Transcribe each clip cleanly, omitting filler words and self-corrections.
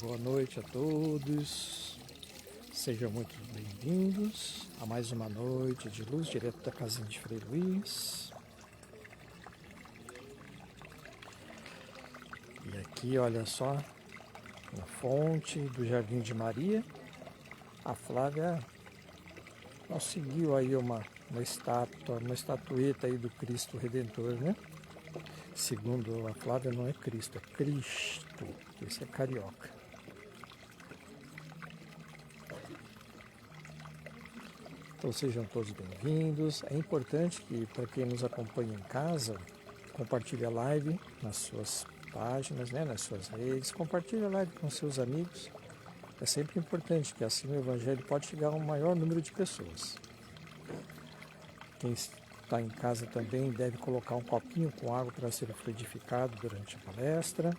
Boa noite a todos, sejam muito bem-vindos a mais uma noite de luz direto da casinha de Frei Luiz. E aqui, olha só, na fonte do Jardim de Maria, a Flávia conseguiu aí uma estatueta aí do Cristo Redentor, né? Segundo a Flávia, não é Cristo, é Cristo, esse é carioca. Então sejam todos bem-vindos. É importante que, para quem nos acompanha em casa, compartilhe a live nas suas páginas, né, nas suas redes, compartilhe a live com seus amigos. É sempre importante que assim o Evangelho pode chegar a um maior número de pessoas. Quem está em casa também deve colocar um copinho com água para ser fluidificado durante a palestra.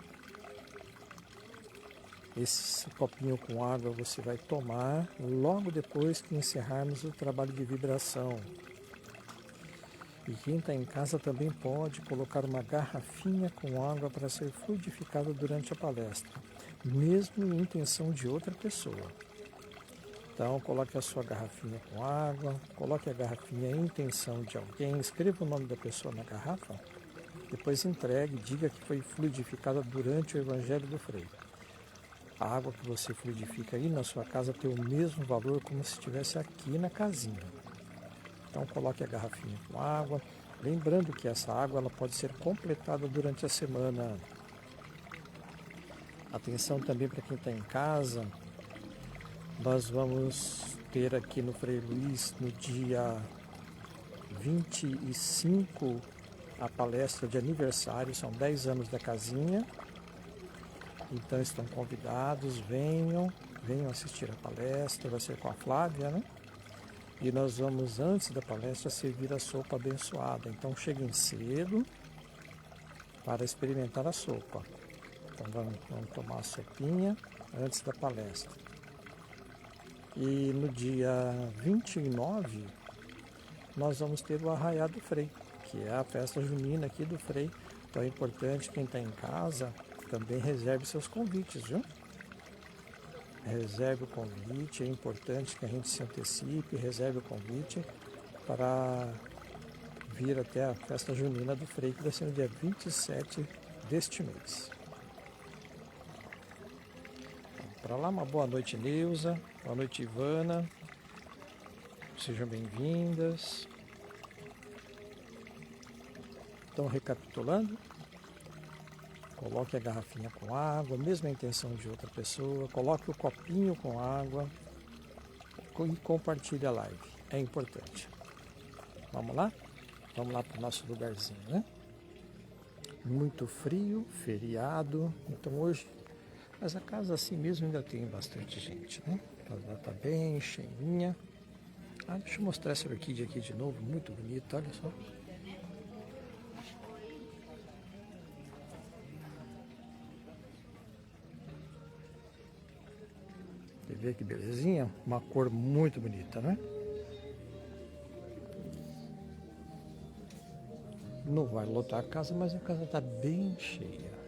Esse copinho com água você vai tomar logo depois que encerrarmos o trabalho de vibração. E quem está em casa também pode colocar uma garrafinha com água para ser fluidificada durante a palestra, mesmo em intenção de outra pessoa. Então, coloque a sua garrafinha com água, coloque a garrafinha em intenção de alguém, escreva o nome da pessoa na garrafa, depois entregue, diga que foi fluidificada durante o Evangelho do Frei. A água que você fluidifica aí na sua casa tem o mesmo valor como se estivesse aqui na casinha. Então coloque a garrafinha com água, lembrando que essa água ela pode ser completada durante a semana. Atenção também para quem está em casa, nós vamos ter aqui no Frei Luiz no dia 25 a palestra de aniversário, são 10 anos da casinha. Então estão convidados, venham assistir a palestra, vai ser com a Flávia, né? E nós vamos, antes da palestra, servir a sopa abençoada. Então cheguem cedo para experimentar a sopa. Então vamos tomar a sopinha antes da palestra. E no dia 29, nós vamos ter o Arraiá do Frei, que é a festa junina aqui do Frei. Então é importante, quem está em casa, também reserve seus convites, viu? Reserve o convite, é importante que a gente se antecipe, reserve o convite para vir até a festa junina do Frei, que vai ser no dia 27 deste mês. Para lá, uma boa noite, Neuza, boa noite, Ivana, sejam bem-vindas. Então, recapitulando, coloque a garrafinha com água, mesma intenção de outra pessoa, coloque o copinho com água e compartilhe a live, é importante. Vamos lá? Vamos lá para o nosso lugarzinho, né? Muito frio, feriado, então hoje, mas a casa assim mesmo ainda tem bastante gente, né? Ela está bem cheinha. Deixa eu mostrar essa orquídea aqui de novo, muito bonita, olha só. Você vê que belezinha? Uma cor muito bonita, né? Não vai lotar a casa, mas a casa está bem cheia.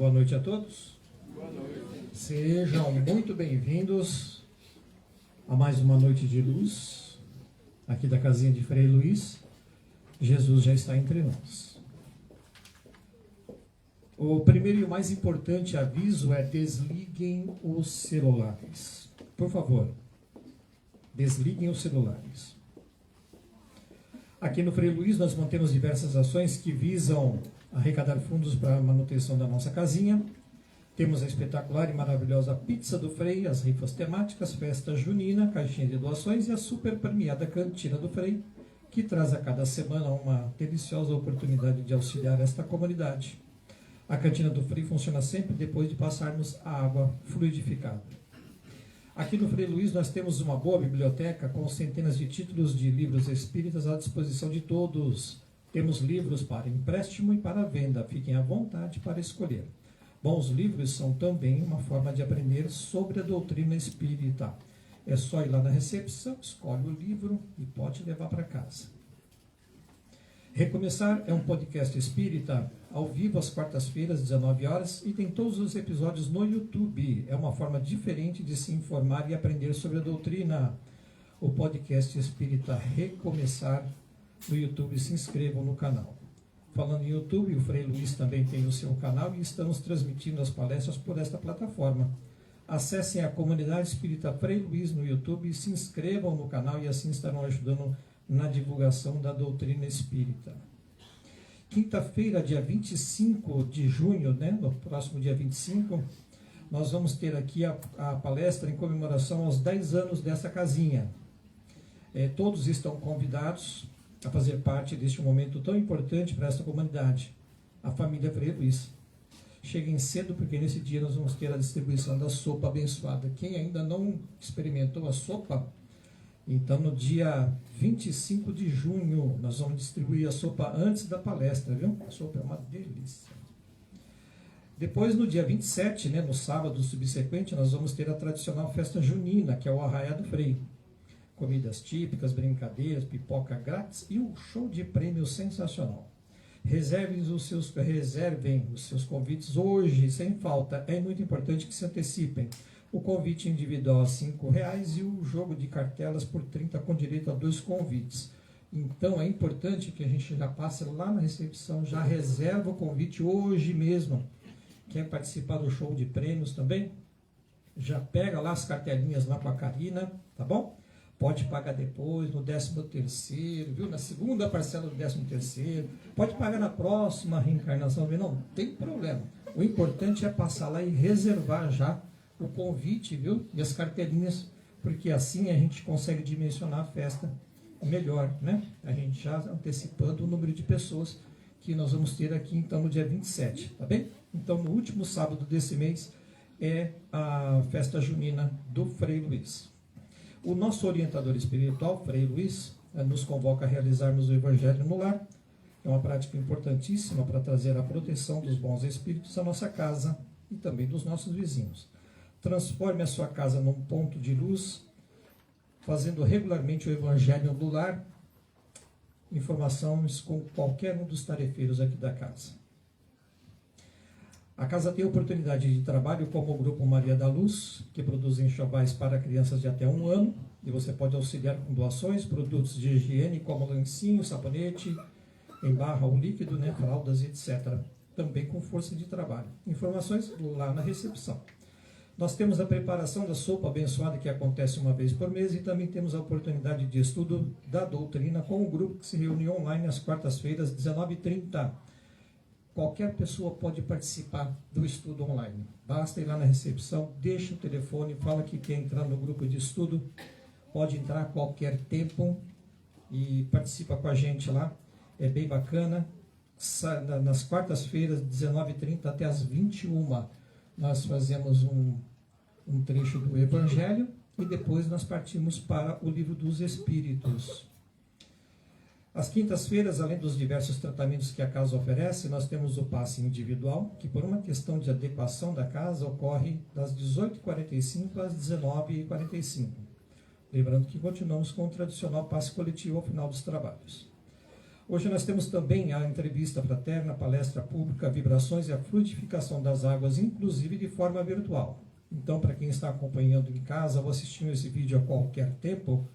Boa noite a todos. Boa noite. Sejam muito bem-vindos a mais uma noite de luz, aqui da casinha de Frei Luiz. Jesus já está entre nós. O primeiro e o mais importante aviso é: desliguem os celulares. Por favor, desliguem os celulares. Aqui no Frei Luiz nós mantemos diversas ações que visam arrecadar fundos para a manutenção da nossa casinha. Temos a espetacular e maravilhosa Pizza do Frei, as rifas temáticas, festa junina, caixinha de doações e a super premiada Cantina do Frei, que traz a cada semana uma deliciosa oportunidade de auxiliar esta comunidade. A Cantina do Frei funciona sempre depois de passarmos a água fluidificada. Aqui no Frei Luiz nós temos uma boa biblioteca com centenas de títulos de livros espíritas à disposição de todos. Temos livros para empréstimo e para venda, fiquem à vontade para escolher. Bons livros são também uma forma de aprender sobre a doutrina espírita. É só ir lá na recepção, escolhe o livro e pode levar para casa. Recomeçar é um podcast espírita ao vivo às quartas-feiras, 19 horas, e tem todos os episódios no YouTube. É uma forma diferente de se informar e aprender sobre a doutrina. O podcast espírita Recomeçar no YouTube, se inscrevam no canal. Falando em YouTube, o Frei Luiz também tem o seu canal e estamos transmitindo as palestras por esta plataforma. Acessem a comunidade espírita Frei Luiz no YouTube e se inscrevam no canal e assim estarão ajudando na divulgação da doutrina espírita. Quinta-feira, dia 25 de junho, no próximo dia 25, nós vamos ter aqui a palestra em comemoração aos 10 anos dessa casinha. Todos estão convidados a fazer parte deste momento tão importante para esta comunidade, a família Frei Luiz. Cheguem cedo, porque nesse dia nós vamos ter a distribuição da sopa abençoada. Quem ainda não experimentou a sopa, então no dia 25 de junho nós vamos distribuir a sopa antes da palestra, viu? A sopa é uma delícia. Depois, no dia 27, no sábado subsequente, nós vamos ter a tradicional festa junina, que é o Arraiá do Frei. Comidas típicas, brincadeiras, pipoca grátis e um show de prêmio sensacional. Reservem os seus convites hoje, sem falta. É muito importante que se antecipem. O convite individual a R$5 e o jogo de cartelas por 30 com direito a 2 convites. Então é importante que a gente já passe lá na recepção, já reserva o convite hoje mesmo. Quer participar do show de prêmios também? Já pega lá as cartelinhas lá com a Karina, tá bom? Pode pagar depois, no 13º, viu? Na segunda parcela do 13º. Pode pagar na próxima reencarnação, viu? Não tem problema. O importante é passar lá e reservar já o convite, viu? E as cartelinhas, porque assim a gente consegue dimensionar a festa melhor, A gente já antecipando o número de pessoas que nós vamos ter aqui, então, no dia 27, tá bem? Então, no último sábado desse mês é a festa junina do Frei Luiz. O nosso orientador espiritual, Frei Luiz, nos convoca a realizarmos o Evangelho no Lar. É uma prática importantíssima para trazer a proteção dos bons espíritos à nossa casa e também dos nossos vizinhos. Transforme a sua casa num ponto de luz, fazendo regularmente o Evangelho no Lar. Informações com qualquer um dos tarefeiros aqui da casa. A casa tem oportunidade de trabalho como o Grupo Maria da Luz, que produz enxovais para crianças de até 1 ano, e você pode auxiliar com doações, produtos de higiene como lencinho, sabonete, em barra ou líquido, fraldas, etc. Também com força de trabalho. Informações lá na recepção. Nós temos a preparação da sopa abençoada, que acontece uma vez por mês, e também temos a oportunidade de estudo da doutrina com o grupo que se reúne online às quartas-feiras, 19h30. Qualquer pessoa pode participar do estudo online. Basta ir lá na recepção, deixa o telefone, fala que quer entrar no grupo de estudo. Pode entrar a qualquer tempo e participa com a gente lá. É bem bacana. Nas quartas-feiras, 19h30 até as 21h, nós fazemos um trecho do Evangelho e depois nós partimos para o Livro dos Espíritos. Às quintas-feiras, além dos diversos tratamentos que a casa oferece, nós temos o passe individual, que por uma questão de adequação da casa ocorre das 18h45 às 19h45. Lembrando que continuamos com o tradicional passe coletivo ao final dos trabalhos. Hoje nós temos também a entrevista fraterna, palestra pública, vibrações e a fluidificação das águas, inclusive de forma virtual. Então, para quem está acompanhando em casa ou assistindo esse vídeo a qualquer tempo,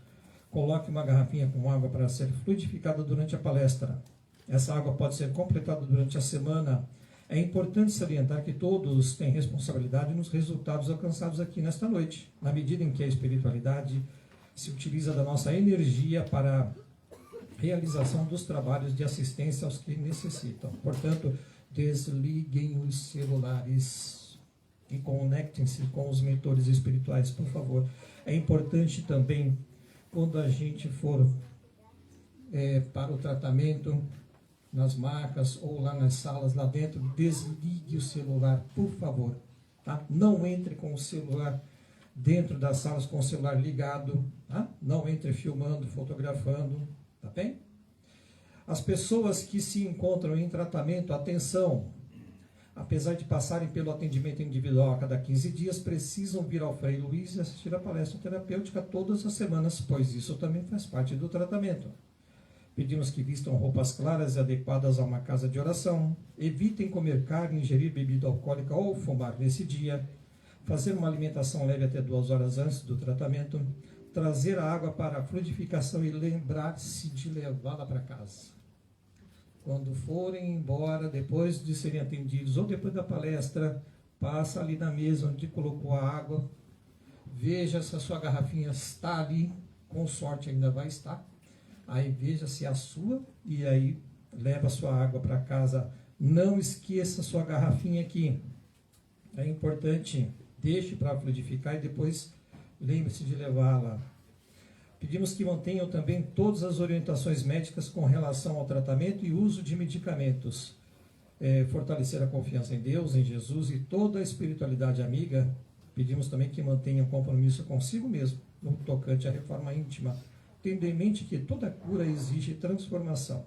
coloque uma garrafinha com água para ser fluidificada durante a palestra. Essa água pode ser completada durante a semana. É importante salientar que todos têm responsabilidade nos resultados alcançados aqui nesta noite, na medida em que a espiritualidade se utiliza da nossa energia para a realização dos trabalhos de assistência aos que necessitam. Portanto, desliguem os celulares e conectem-se com os mentores espirituais, por favor. É importante também, quando a gente for para o tratamento, nas macas ou lá nas salas, lá dentro, desligue o celular, por favor. Tá? Não entre com o celular dentro das salas com o celular ligado. Tá? Não entre filmando, fotografando. Tá bem? As pessoas que se encontram em tratamento, atenção, apesar de passarem pelo atendimento individual a cada 15 dias, precisam vir ao Frei Luiz e assistir a palestra terapêutica todas as semanas, pois isso também faz parte do tratamento. Pedimos que vistam roupas claras e adequadas a uma casa de oração, evitem comer carne, ingerir bebida alcoólica ou fumar nesse dia, fazer uma alimentação leve até 2 horas antes do tratamento, trazer a água para a fluidificação e lembrar-se de levá-la para casa. Quando forem embora, depois de serem atendidos ou depois da palestra, passa ali na mesa onde colocou a água, veja se a sua garrafinha está ali, com sorte ainda vai estar. Aí veja se é a sua e aí leva a sua água para casa. Não esqueça a sua garrafinha aqui. É importante, deixe para fluidificar e depois lembre-se de levá-la. Pedimos que mantenham também todas as orientações médicas com relação ao tratamento e uso de medicamentos. Fortalecer a confiança em Deus, em Jesus e toda a espiritualidade amiga. Pedimos também que mantenham compromisso consigo mesmo no tocante à reforma íntima, tendo em mente que toda cura exige transformação.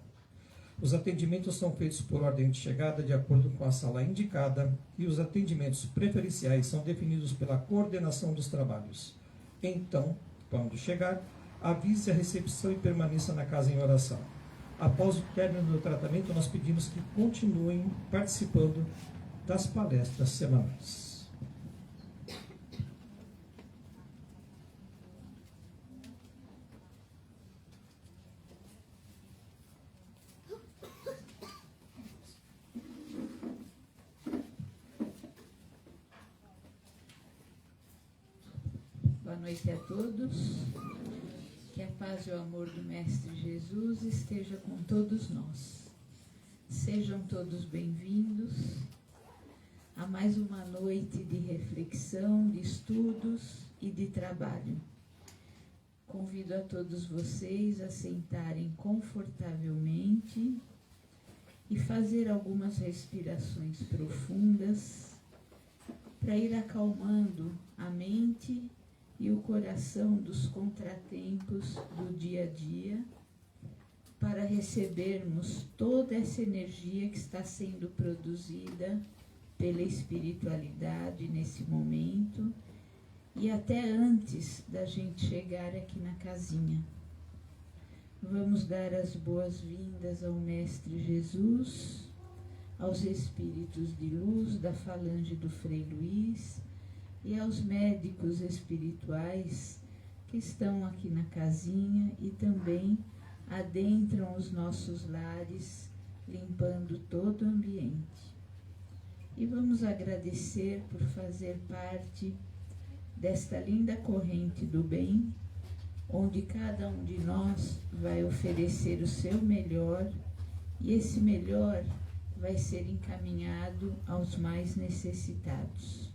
Os atendimentos são feitos por ordem de chegada de acordo com a sala indicada e os atendimentos preferenciais são definidos pela coordenação dos trabalhos. Então, quando chegar, avise a recepção e permaneça na casa em oração. Após o término do tratamento, nós pedimos que continuem participando das palestras semanais. Boa noite a todos. Que a paz e o amor do Mestre Jesus esteja com todos nós. Sejam todos bem-vindos a mais uma noite de reflexão, de estudos e de trabalho. Convido a todos vocês a sentarem confortavelmente e fazer algumas respirações profundas para ir acalmando a mente e o coração dos contratempos do dia a dia, para recebermos toda essa energia que está sendo produzida pela espiritualidade nesse momento e até antes da gente chegar aqui na casinha. Vamos dar as boas-vindas ao Mestre Jesus, aos espíritos de luz da falange do Frei Luiz, e aos médicos espirituais que estão aqui na casinha e também adentram os nossos lares, limpando todo o ambiente. E vamos agradecer por fazer parte desta linda corrente do bem, onde cada um de nós vai oferecer o seu melhor, e esse melhor vai ser encaminhado aos mais necessitados.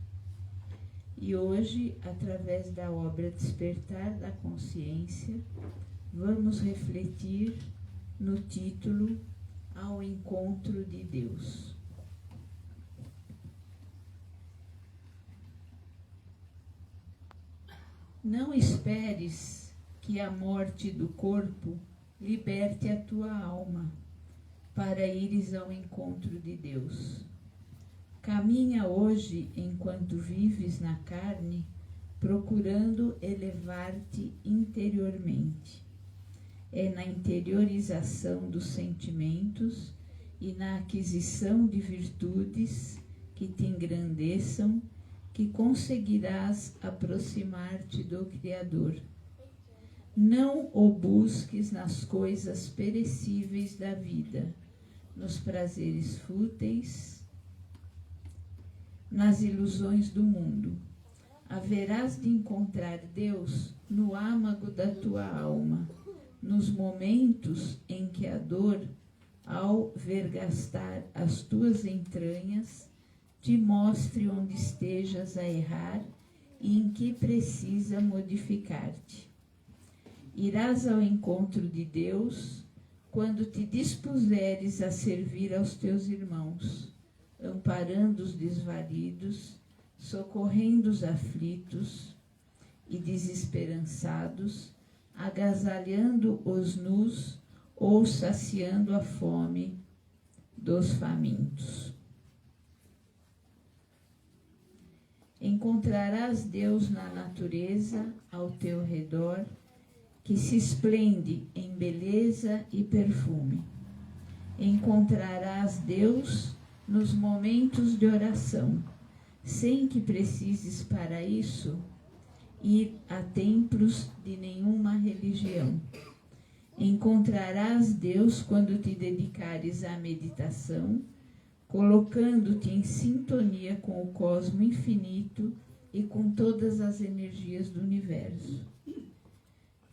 E hoje, através da obra Despertar da Consciência, vamos refletir no título Ao Encontro de Deus. Não esperes que a morte do corpo liberte a tua alma para ires ao encontro de Deus. Caminha hoje, enquanto vives na carne, procurando elevar-te interiormente. é na interiorização dos sentimentos e na aquisição de virtudes que te engrandeçam que conseguirás aproximar-te do Criador. Não o busques nas coisas perecíveis da vida, nos prazeres fúteis, nas ilusões do mundo. Haverás de encontrar Deus no âmago da tua alma, nos momentos em que a dor, ao vergastar as tuas entranhas, te mostre onde estejas a errar e em que precisa modificar-te. Irás ao encontro de Deus quando te dispuseres a servir aos teus irmãos, amparando os desvalidos, socorrendo os aflitos e desesperançados, agasalhando os nus ou saciando a fome dos famintos. Encontrarás Deus na natureza ao teu redor, que se esplende em beleza e perfume. Encontrarás Deus nos momentos de oração, sem que precises para isso ir a templos de nenhuma religião. Encontrarás Deus quando te dedicares à meditação, colocando-te em sintonia com o cosmo infinito e com todas as energias do universo.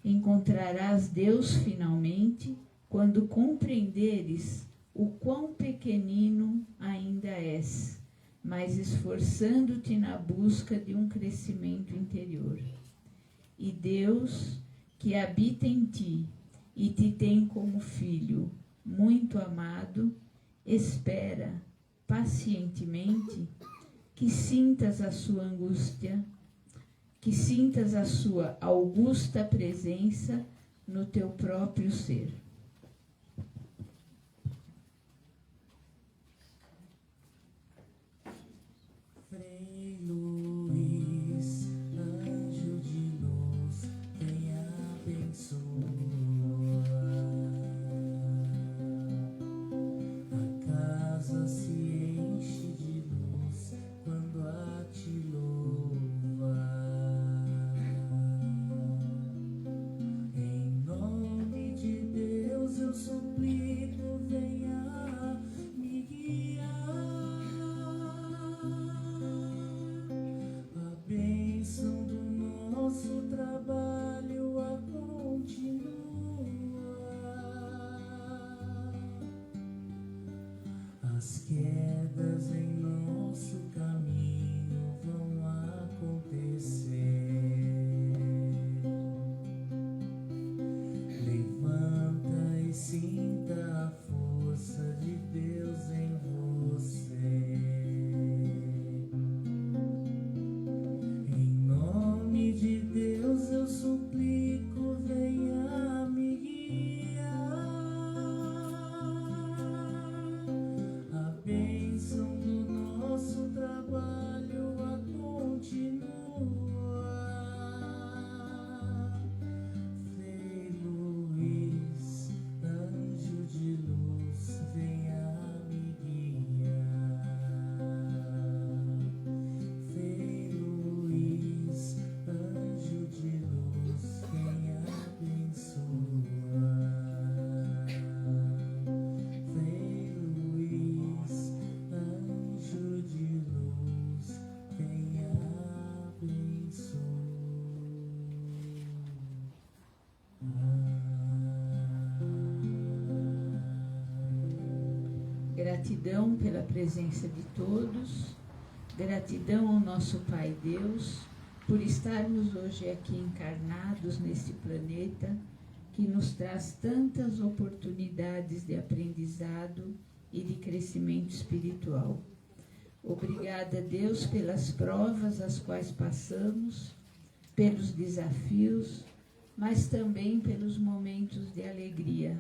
Encontrarás Deus finalmente quando compreenderes o quão pequenino ainda és, mas esforçando-te na busca de um crescimento interior. E Deus, que habita em ti e te tem como filho muito amado, espera pacientemente que sintas a sua angústia, que sintas a sua augusta presença no teu próprio ser. Frei Luís, anjo de luz, vem abençoar. A casa se enche de luz quando a te louvar. Em nome de Deus eu suplico, venha me guiar. A bênção do nosso trabalho a continuar. As quedas em nosso caminho vão acontecer. Levanta e sinta a força de Deus em você. Em nome de Deus eu suplico, venha me guiar. A bênção do nosso trabalho a continuar. Frei Luís, anjo de luz, venha me guiar. Frei Luís, anjo de luz, venha abençoar. Frei Luís, anjo de luz, venha abençoar. Gratidão pela presença de todos, gratidão ao nosso Pai Deus, por estarmos hoje aqui encarnados neste planeta que nos traz tantas oportunidades de aprendizado e de crescimento espiritual. Obrigada, Deus, pelas provas as quais passamos, pelos desafios, mas também pelos momentos de alegria.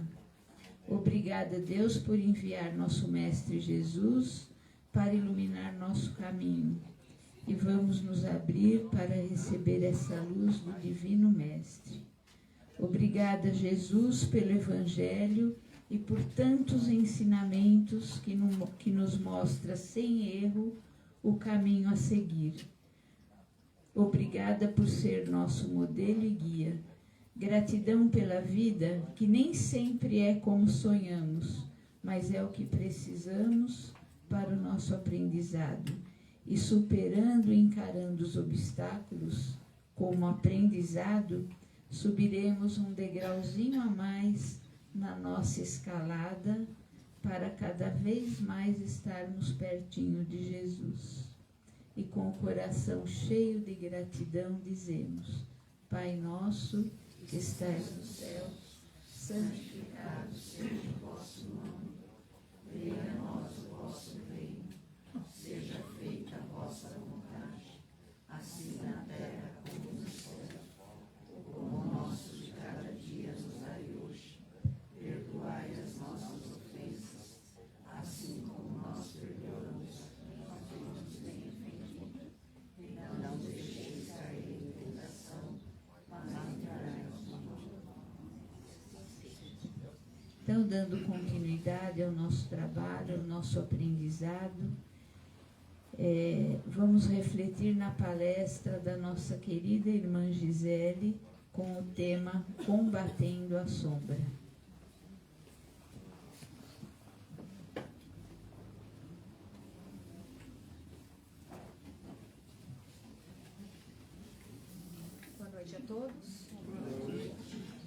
Obrigada, Deus, por enviar nosso Mestre Jesus para iluminar nosso caminho. E vamos nos abrir para receber essa luz do Divino Mestre. Obrigada, Jesus, pelo Evangelho e por tantos ensinamentos que nos mostra sem erro o caminho a seguir. Obrigada por ser nosso modelo e guia. Gratidão pela vida, que nem sempre é como sonhamos, mas é o que precisamos para o nosso aprendizado. E superando e encarando os obstáculos como aprendizado, subiremos um degrauzinho a mais na nossa escalada para cada vez mais estarmos pertinho de Jesus. E com o coração cheio de gratidão dizemos: Pai nosso, que estais no céu, santificado seja o vosso nome. Venha a nós o vosso reino. Seja feita a vossa vontade, assim na terra como no céu. O pão nosso de cada dia nos dai hoje. Perdoai as nossas ofensas, assim como nós perdoamos a quem nos tem ofendido. E não nos deixeis cair em tentação, mas livrai-nos do mal. Então, dando continuidade ao nosso trabalho, ao nosso aprendizado, vamos refletir na palestra da nossa querida irmã Gisele com o tema Combatendo a Sombra. Boa noite a todos.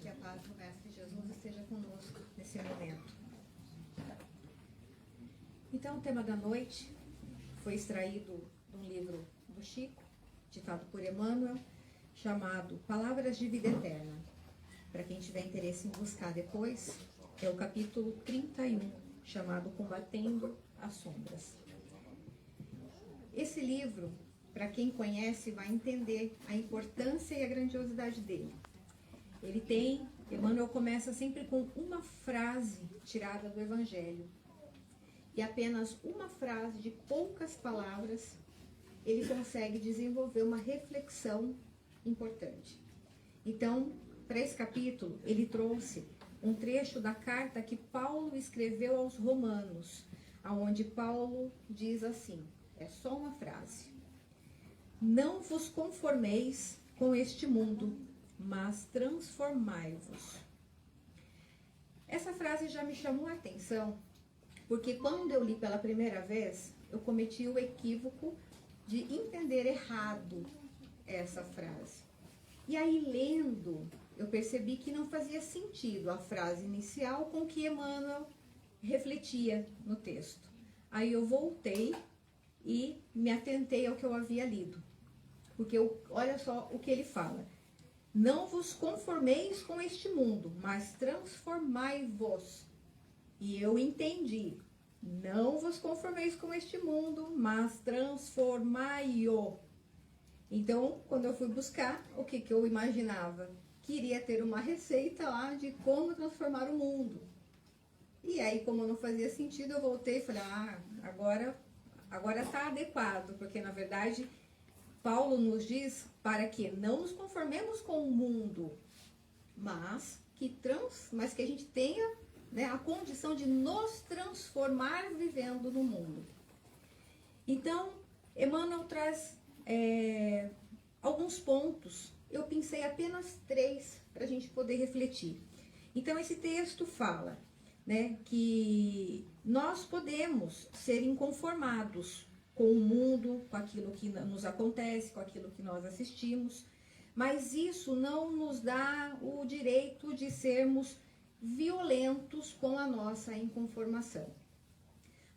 Que a paz do Mestre Jesus esteja conosco nesse momento. Então, o tema da noite foi extraído de um livro do Chico, ditado por Emmanuel, chamado Palavras de Vida Eterna. Para quem tiver interesse em buscar depois, é o capítulo 31, chamado Combatendo as Sombras. Esse livro, para quem conhece, vai entender a importância e a grandiosidade dele. Emmanuel começa sempre com uma frase tirada do Evangelho. E apenas uma frase de poucas palavras, ele consegue desenvolver uma reflexão importante. Então, para esse capítulo, ele trouxe um trecho da carta que Paulo escreveu aos Romanos, aonde Paulo diz assim, é só uma frase: não vos conformeis com este mundo, mas transformai-vos. Essa frase já me chamou a atenção, porque quando eu li pela primeira vez, eu cometi o equívoco de entender errado essa frase. E aí, lendo, eu percebi que não fazia sentido a frase inicial com que Emmanuel refletia no texto. Aí eu voltei e me atentei ao que eu havia lido. Porque olha só o que ele fala. Não vos conformeis com este mundo, mas transformai-vos. E eu entendi. Não vos conformeis com este mundo, mas transformai-o. Então, quando eu fui buscar, o que eu imaginava? Queria ter uma receita lá de como transformar o mundo. E aí, como não fazia sentido, eu voltei e falei, agora está adequado, porque na verdade, Paulo nos diz para que não nos conformemos com o mundo, mas que a gente tenha, né, a condição de nos transformar vivendo no mundo. Então, Emmanuel traz alguns pontos. Eu pensei apenas 3 para a gente poder refletir. Então, esse texto fala, né, que nós podemos ser inconformados com o mundo, com aquilo que nos acontece, com aquilo que nós assistimos, mas isso não nos dá o direito de sermos violentos com a nossa inconformação.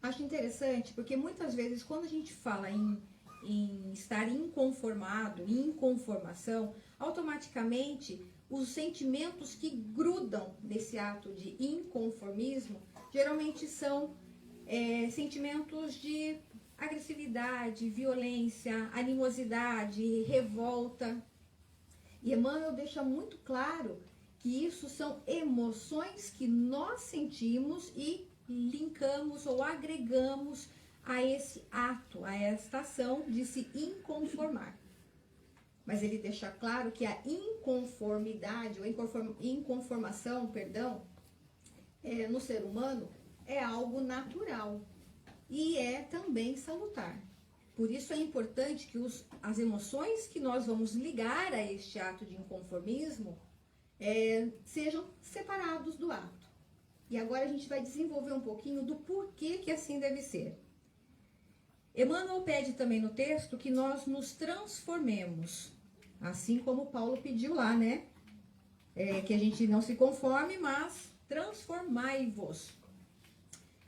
Acho interessante porque muitas vezes quando a gente fala em estar inconformado, em inconformação, automaticamente os sentimentos que grudam nesse ato de inconformismo geralmente são sentimentos de agressividade, violência, animosidade, revolta. E Emmanuel deixa muito claro que isso são emoções que nós sentimos e linkamos ou agregamos a esse ato, a esta ação de se inconformar. mas ele deixa claro que a inconformidade, ou inconformação, perdão, no ser humano é algo natural e é também salutar. Por isso é importante que as emoções que nós vamos ligar a este ato de inconformismo sejam separados do ato. E agora a gente vai desenvolver um pouquinho do porquê que assim deve ser. Emmanuel pede também no texto que nós nos transformemos, assim como Paulo pediu lá, né? Que a gente não se conforme, mas transformai-vos.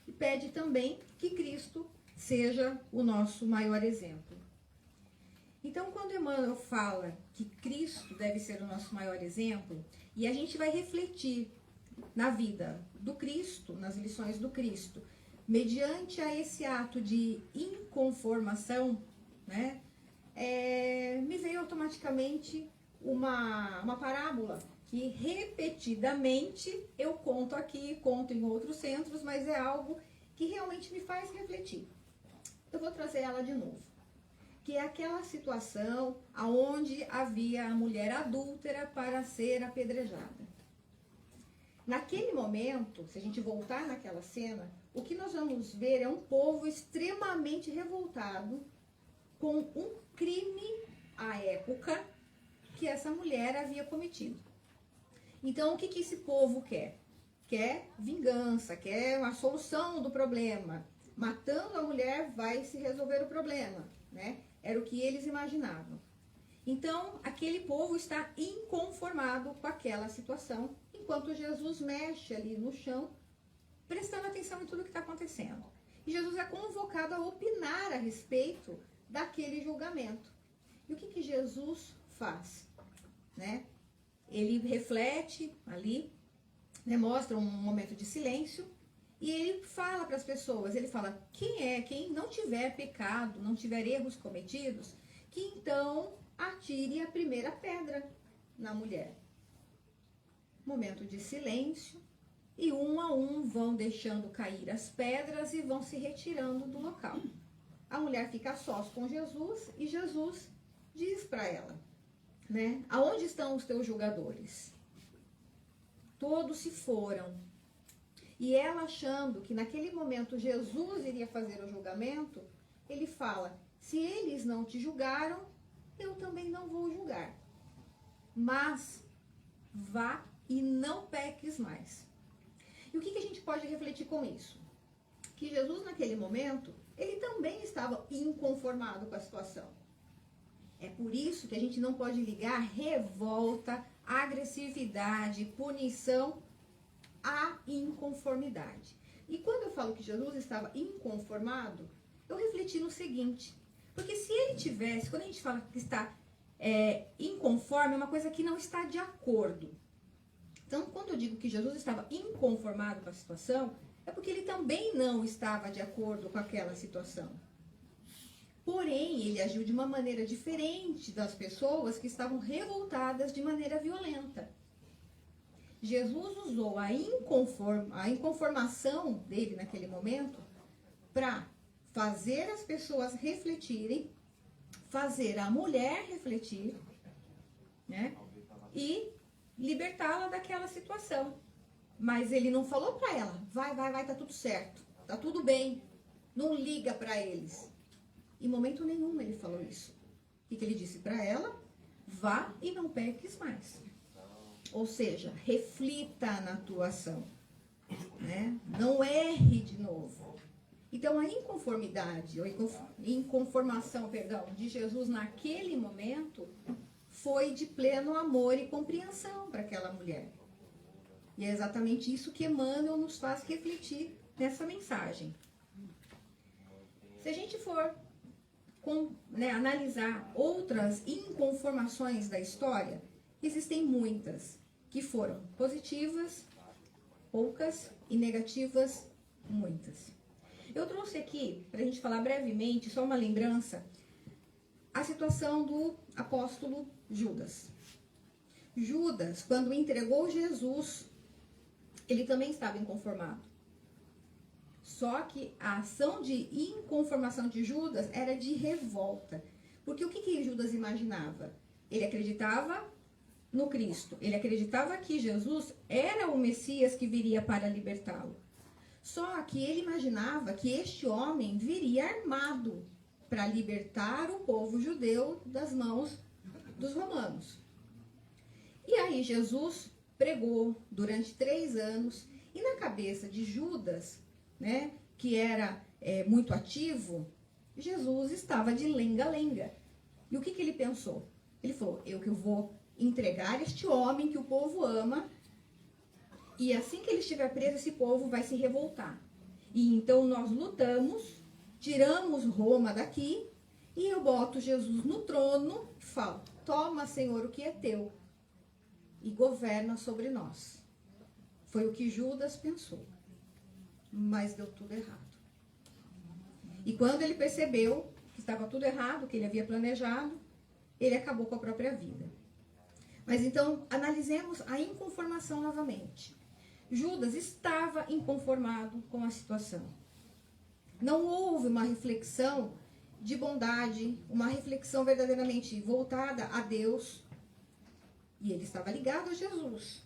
E pede também que Cristo seja o nosso maior exemplo. Então, quando Emmanuel fala que Cristo deve ser o nosso maior exemplo, e a gente vai refletir na vida do Cristo, nas lições do Cristo, mediante a esse ato de inconformação, né, me veio automaticamente uma parábola que repetidamente eu conto aqui, conto em outros centros, mas é algo que realmente me faz refletir. Eu vou trazer ela de novo, que é aquela situação onde havia a mulher adúltera para ser apedrejada. Naquele momento, se a gente voltar naquela cena, o que nós vamos ver é um povo extremamente revoltado com um crime à época que essa mulher havia cometido. Então, o que esse povo quer? Quer vingança, quer uma solução do problema. Matando a mulher vai se resolver o problema, né? Era o que eles imaginavam. Então, aquele povo está inconformado com aquela situação, enquanto Jesus mexe ali no chão, prestando atenção em tudo que está acontecendo. E Jesus é convocado a opinar a respeito daquele julgamento. E o que Jesus faz? Né? Ele reflete ali, né, mostra um momento de silêncio, e ele fala para as pessoas, ele fala, quem não tiver pecado, não tiver erros cometidos, que então atire a primeira pedra na mulher. Momento de silêncio, e um a um vão deixando cair as pedras e vão se retirando do local. A mulher fica a sós com Jesus e Jesus diz para ela, né, aonde estão os teus julgadores? Todos se foram. E ela, achando que naquele momento Jesus iria fazer o julgamento, ele fala, se eles não te julgaram, eu também não vou julgar. Mas vá e não peques mais. E o que a gente pode refletir com isso? Que Jesus, naquele momento, ele também estava inconformado com a situação. É por isso que a gente não pode ligar revolta, agressividade, punição à inconformidade. E quando eu falo que Jesus estava inconformado, eu refleti no seguinte, porque se ele tivesse, quando a gente fala que está inconforme, é uma coisa que não está de acordo. Então, quando eu digo que Jesus estava inconformado com a situação, é porque ele também não estava de acordo com aquela situação. Porém, ele agiu de uma maneira diferente das pessoas que estavam revoltadas de maneira violenta. Jesus usou a inconformação dele naquele momento para fazer as pessoas refletirem, fazer a mulher refletir, né? E libertá-la daquela situação. Mas ele não falou para ela, vai, tá tudo certo, tá tudo bem, não liga para eles. Em momento nenhum ele falou isso. O que ele disse para ela? Vá e não peques mais. Ou seja, reflita na tua ação, né? Não erre de novo. Então a inconformidade, ou inconformação, de Jesus naquele momento foi de pleno amor e compreensão para aquela mulher. E é exatamente isso que Emmanuel nos faz refletir nessa mensagem. Se a gente for analisar outras inconformações da história, existem muitas que foram positivas, poucas, e negativas, muitas. Eu trouxe aqui, para a gente falar brevemente, só uma lembrança, a situação do apóstolo Judas. Judas, quando entregou Jesus, ele também estava inconformado. Só que a ação de inconformação de Judas era de revolta. Porque o que Judas imaginava? Ele acreditava no Cristo. Ele acreditava que Jesus era o Messias que viria para libertá-lo. Só que ele imaginava que este homem viria armado para libertar o povo judeu das mãos dos romanos. E aí Jesus pregou durante 3 anos, e na cabeça de Judas, né, que era muito ativo, Jesus estava de lenga-lenga. E o que ele pensou? Ele falou, eu que vou entregar este homem que o povo ama, e assim que ele estiver preso, esse povo vai se revoltar. E então nós lutamos, tiramos Roma daqui, e eu boto Jesus no trono e falo, toma, Senhor, o que é teu, e governa sobre nós. Foi o que Judas pensou, mas deu tudo errado. E quando ele percebeu que estava tudo errado, que ele havia planejado, ele acabou com a própria vida. Mas então, analisemos a inconformação novamente. Judas estava inconformado com a situação. Não houve uma reflexão de bondade, uma reflexão verdadeiramente voltada a Deus. E ele estava ligado a Jesus.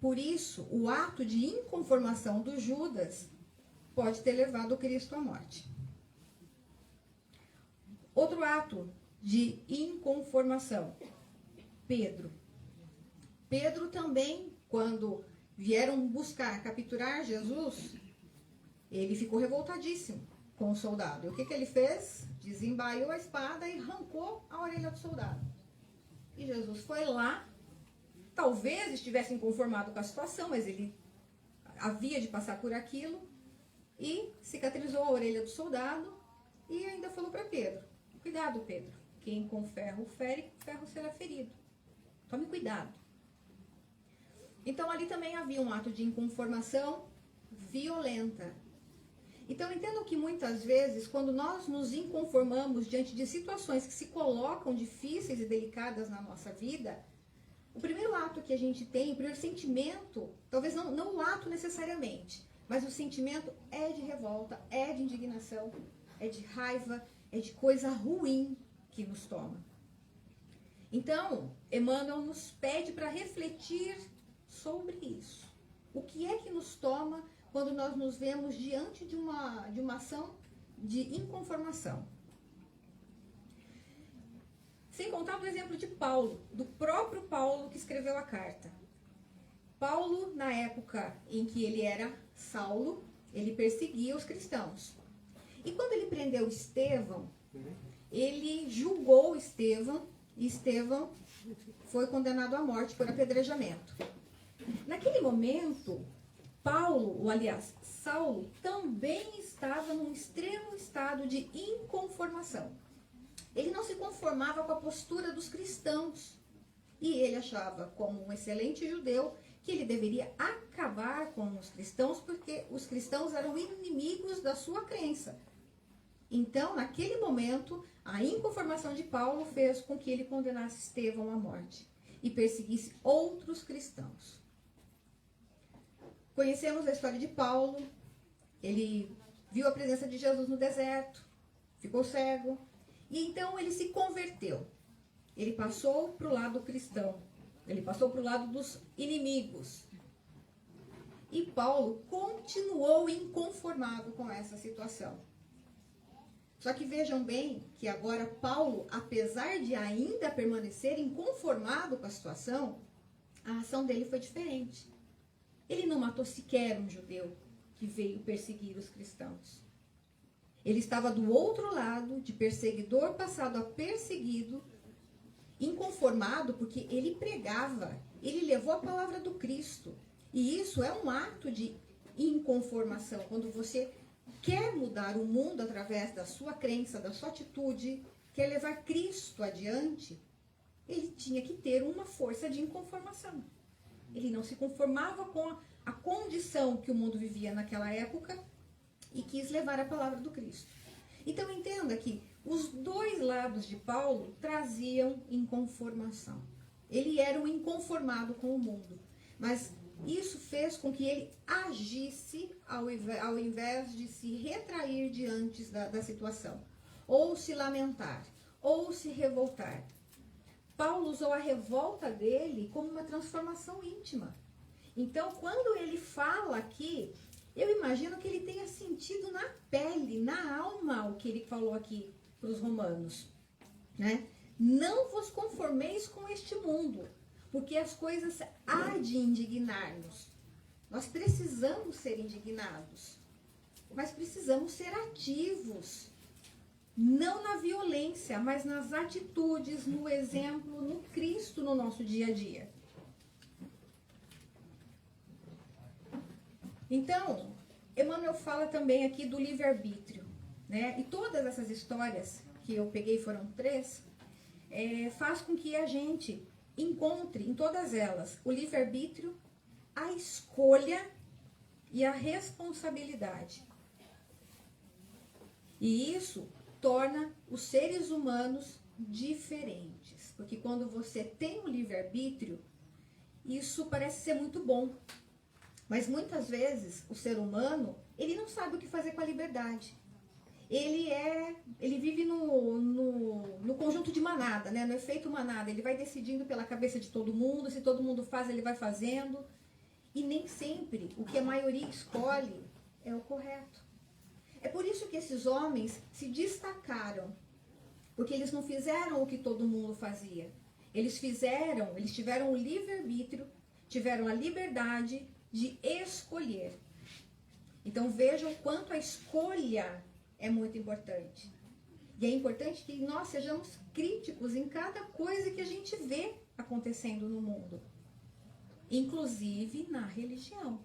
Por isso, o ato de inconformação do Judas pode ter levado o Cristo à morte. Outro ato de inconformação, Pedro. Pedro também, quando vieram buscar, capturar Jesus, ele ficou revoltadíssimo com o soldado. E o que ele fez? Desembaiou a espada e arrancou a orelha do soldado. E Jesus foi lá, talvez estivesse inconformado com a situação, mas ele havia de passar por aquilo, e cicatrizou a orelha do soldado, e ainda falou para Pedro, cuidado, Pedro, quem com ferro fere, com ferro será ferido. Tome cuidado. Então ali também havia um ato de inconformação violenta. Então entendam que muitas vezes, quando nós nos inconformamos diante de situações que se colocam difíceis e delicadas na nossa vida, o primeiro ato que a gente tem, o primeiro sentimento, talvez não o ato necessariamente, mas o sentimento é de revolta, é de indignação, é de raiva, é de coisa ruim que nos toma. Então, Emmanuel nos pede para refletir sobre isso. O que é que nos toma quando nós nos vemos diante de uma ação de inconformação? Sem contar do exemplo de Paulo, do próprio Paulo que escreveu a carta. Paulo, na época em que ele era Saulo, ele perseguia os cristãos. E quando ele prendeu Estevão, ele julgou Estevão, e Estevão foi condenado à morte por apedrejamento. Naquele momento, Saulo também estava num extremo estado de inconformação. Ele não se conformava com a postura dos cristãos. E ele achava, como um excelente judeu, que ele deveria acabar com os cristãos, porque os cristãos eram inimigos da sua crença. Então, naquele momento, a inconformação de Paulo fez com que ele condenasse Estevão à morte e perseguisse outros cristãos. Conhecemos a história de Paulo. Ele viu a presença de Jesus no deserto, ficou cego, e então ele se converteu. Ele passou para o lado cristão, ele passou para o lado dos inimigos. E Paulo continuou inconformado com essa situação. Só que vejam bem que agora Paulo, apesar de ainda permanecer inconformado com a situação, a ação dele foi diferente. Ele não matou sequer um judeu que veio perseguir os cristãos. Ele estava do outro lado, de perseguidor passado a perseguido, inconformado porque ele pregava, ele levou a palavra do Cristo. E isso é um ato de inconformação, quando você quer mudar o mundo através da sua crença, da sua atitude, quer levar Cristo adiante, ele tinha que ter uma força de inconformação. Ele não se conformava com a condição que o mundo vivia naquela época e quis levar a palavra do Cristo. Então entenda que os dois lados de Paulo traziam inconformação. Ele era um inconformado com o mundo, mas isso fez com que ele agisse ao invés de se retrair diante da situação, ou se lamentar, ou se revoltar. Paulo usou a revolta dele como uma transformação íntima. Então, quando ele fala aqui, eu imagino que ele tenha sentido na pele, na alma, o que ele falou aqui para os romanos, né? Não vos conformeis com este mundo, porque as coisas há de indignar-nos. Nós precisamos ser indignados, mas precisamos ser ativos. Não na violência, mas nas atitudes, no exemplo, no Cristo, no nosso dia a dia. Então, Emmanuel fala também aqui do livre-arbítrio, né? E todas essas histórias que eu peguei, foram 3, faz com que a gente encontre em todas elas o livre-arbítrio, a escolha e a responsabilidade. E isso torna os seres humanos diferentes. Porque quando você tem o livre-arbítrio, isso parece ser muito bom. Mas muitas vezes o ser humano, ele não sabe o que fazer com a liberdade. Ele vive no conjunto de manada, né? No efeito manada. Ele vai decidindo pela cabeça de todo mundo, se todo mundo faz, ele vai fazendo. E nem sempre o que a maioria escolhe é o correto. É por isso que esses homens se destacaram, porque eles não fizeram o que todo mundo fazia. Eles tiveram o livre-arbítrio, tiveram a liberdade de escolher. Então vejam quanto a escolha é muito importante. E é importante que nós sejamos críticos em cada coisa que a gente vê acontecendo no mundo, inclusive na religião.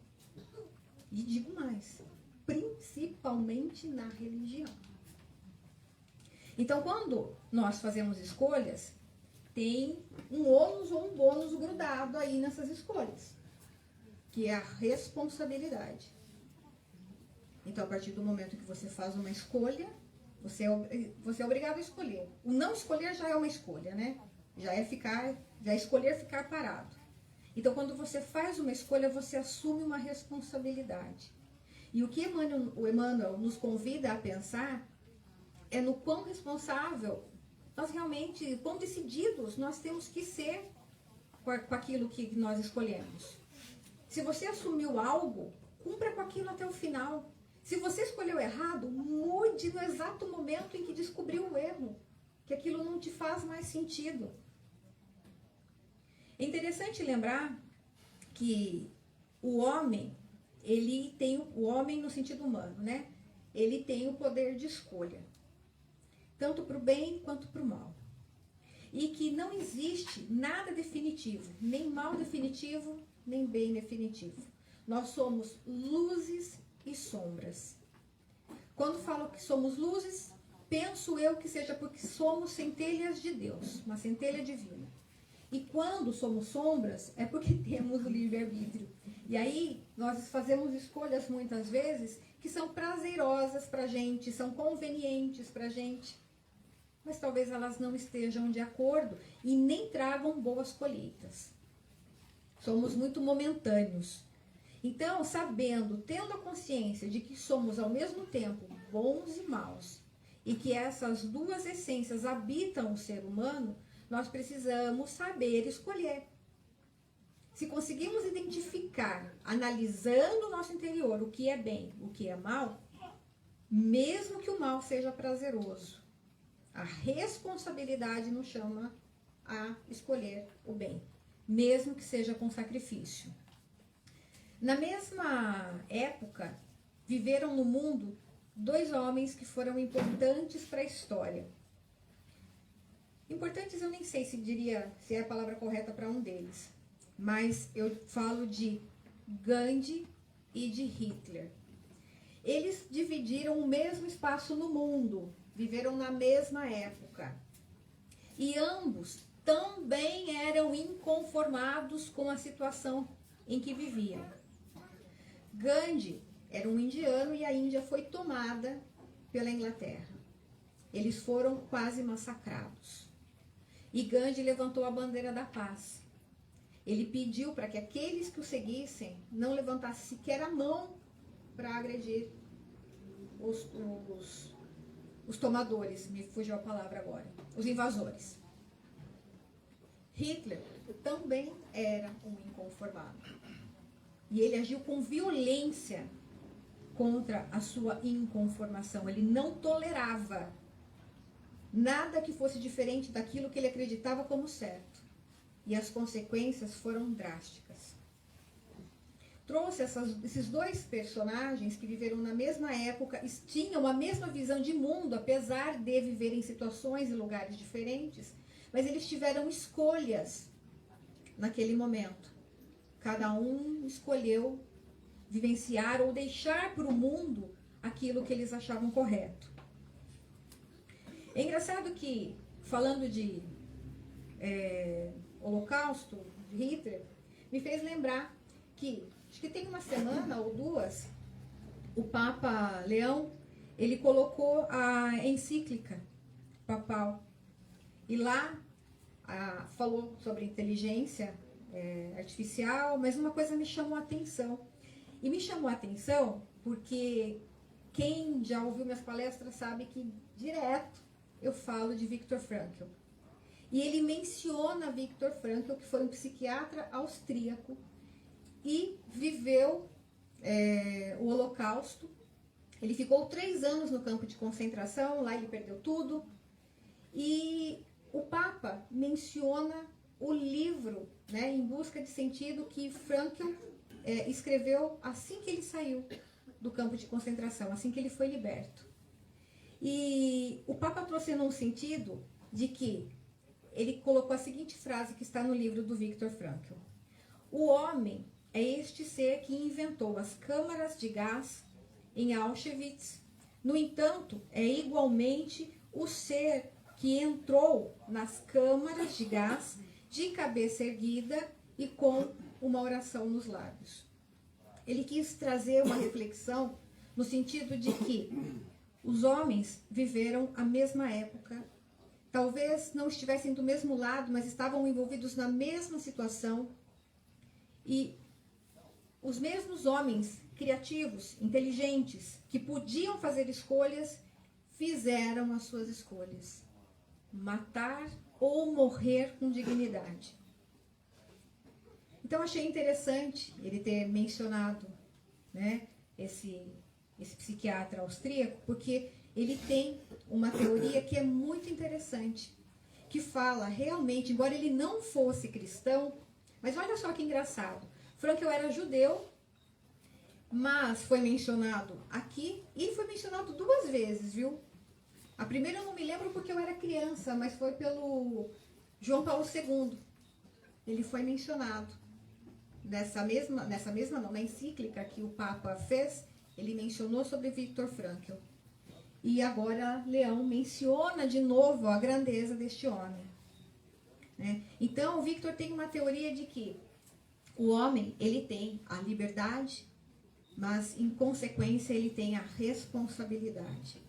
E digo mais, principalmente na religião. Então, quando nós fazemos escolhas, tem um ônus ou um bônus grudado aí nessas escolhas, que é a responsabilidade. Então, a partir do momento que você faz uma escolha, você é obrigado a escolher. O não escolher já é uma escolha, né? Já é escolher ficar parado. Então, quando você faz uma escolha, você assume uma responsabilidade. E o que o Emmanuel nos convida a pensar é no quão responsável nós realmente, quão decididos nós temos que ser com aquilo que nós escolhemos. Se você assumiu algo, cumpra com aquilo até o final. Se você escolheu errado, mude no exato momento em que descobriu o erro, que aquilo não te faz mais sentido. É interessante lembrar que o homem, o homem no sentido humano, né? Ele tem o poder de escolha, tanto para o bem quanto para o mal. E que não existe nada definitivo, nem mal definitivo, nem bem definitivo. Nós somos luzes e sombras. Quando falo que somos luzes, penso eu que seja porque somos centelhas de Deus, uma centelha divina. E quando somos sombras, é porque temos o livre-arbítrio. E aí, nós fazemos escolhas muitas vezes que são prazerosas para a gente, são convenientes para a gente, mas talvez elas não estejam de acordo e nem tragam boas colheitas. Somos muito momentâneos. Então, tendo a consciência de que somos ao mesmo tempo bons e maus, e que essas duas essências habitam o ser humano, nós precisamos saber escolher. Se conseguimos identificar, analisando o nosso interior, o que é bem, o que é mal, mesmo que o mal seja prazeroso, a responsabilidade nos chama a escolher o bem, mesmo que seja com sacrifício. Na mesma época, viveram no mundo 2 homens que foram importantes para a história. Importantes eu nem sei se é a palavra correta para um deles, mas eu falo de Gandhi e de Hitler. Eles dividiram o mesmo espaço no mundo, viveram na mesma época. E ambos também eram inconformados com a situação em que viviam. Gandhi era um indiano e a Índia foi tomada pela Inglaterra. Eles foram quase massacrados. E Gandhi levantou a bandeira da paz. Ele pediu para que aqueles que o seguissem não levantassem sequer a mão para agredir os tomadores, me fugiu a palavra agora, os invasores. Hitler também era um inconformado. E ele agiu com violência contra a sua inconformação. Ele não tolerava nada que fosse diferente daquilo que ele acreditava como certo. E as consequências foram drásticas. Trouxe esses dois personagens que viveram na mesma época, tinham a mesma visão de mundo, apesar de viverem em situações e lugares diferentes, mas eles tiveram escolhas naquele momento. Cada um escolheu vivenciar ou deixar para o mundo aquilo que eles achavam correto. É engraçado que, falando de Holocausto, de Hitler, me fez lembrar que, acho que tem uma semana ou duas, o Papa Leão, ele colocou a encíclica papal. E lá falou sobre inteligência artificial, mas uma coisa me chamou a atenção. E me chamou a atenção porque quem já ouviu minhas palestras sabe que direto eu falo de Viktor Frankl. E ele menciona Viktor Frankl, que foi um psiquiatra austríaco e viveu o Holocausto. Ele ficou 3 anos no campo de concentração, lá ele perdeu tudo. E o Papa menciona o livro, né, Em Busca de Sentido, que Frankl escreveu assim que ele saiu do campo de concentração, assim que ele foi liberto. E o Papa trouxe num sentido de que ele colocou a seguinte frase que está no livro do Viktor Frankl: o homem é este ser que inventou as câmaras de gás em Auschwitz. No entanto, é igualmente o ser que entrou nas câmaras de gás de cabeça erguida e com uma oração nos lábios. Ele quis trazer uma reflexão no sentido de que os homens viveram a mesma época, talvez não estivessem do mesmo lado, mas estavam envolvidos na mesma situação, e os mesmos homens criativos, inteligentes, que podiam fazer escolhas, fizeram as suas escolhas: matar ou morrer com dignidade. Então achei interessante ele ter mencionado, né, esse psiquiatra austríaco, porque ele tem uma teoria que é muito interessante, que fala realmente, embora ele não fosse cristão, mas olha só que engraçado, Frankl era judeu, mas foi mencionado aqui e foi mencionado 2 vezes, viu? A primeira eu não me lembro porque eu era criança, mas foi pelo João Paulo II. Ele foi mencionado. Na encíclica que o Papa fez, ele mencionou sobre Viktor Frankl. E agora Leão menciona de novo a grandeza deste homem. Né? Então, o Viktor tem uma teoria de que o homem, ele tem a liberdade, mas, em consequência, ele tem a responsabilidade.